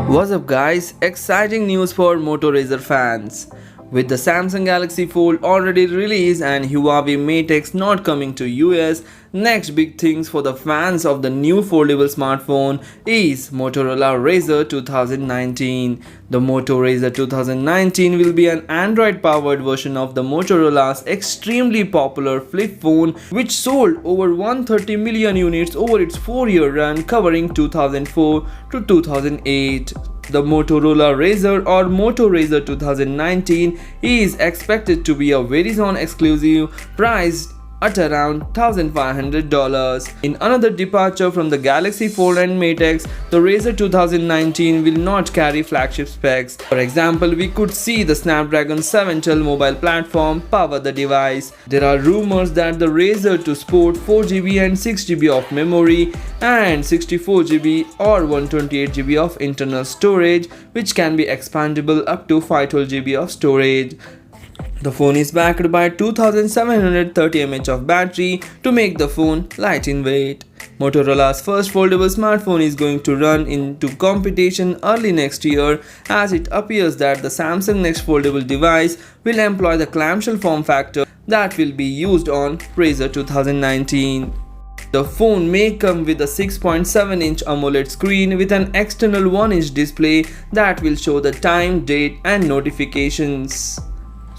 What's up guys, exciting news for Moto Razr fans. With the Samsung Galaxy Fold already released and Huawei Mate X not coming to US, next big things for the fans of the new foldable smartphone is Motorola Razr 2019. The Moto Razr 2019 will be an Android-powered version of the Motorola's extremely popular flip phone, which sold over 130 million units over its 4-year run covering 2004 to 2008. The Motorola Razr or Moto Razr 2019 is expected to be a Verizon exclusive, priced at around $1,500. In another departure from the Galaxy Fold and Mate X, the Razr 2019 will not carry flagship specs. For example, we could see the Snapdragon 712 mobile platform power the device. There are rumors that the Razr to sport 4GB and 6GB of memory and 64GB or 128GB of internal storage, which can be expandable up to 512GB of storage. The phone is backed by 2730 mAh of battery to make the phone light in weight. Motorola's first foldable smartphone is going to run into competition early next year, as it appears that the Samsung next foldable device will employ the clamshell form factor that will be used on Razr 2019. The phone may come with a 6.7-inch AMOLED screen with an external 1-inch display that will show the time, date and notifications.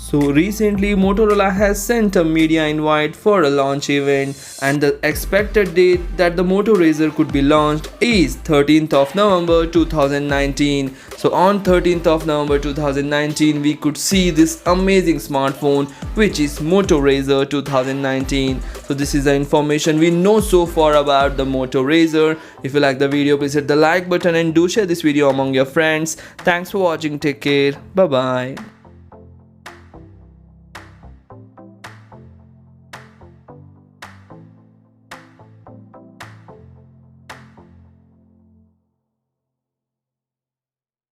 So recently Motorola has sent a media invite for a launch event, and the expected date that the Moto Razr could be launched is 13th of November 2019. So on 13th of November 2019 we could see this amazing smartphone, which is Moto Razr 2019. So this is the information we know so far about the Moto Razr. If you like the video, please hit the like button and do share this video among your friends. Thanks for watching. Take care. Bye bye.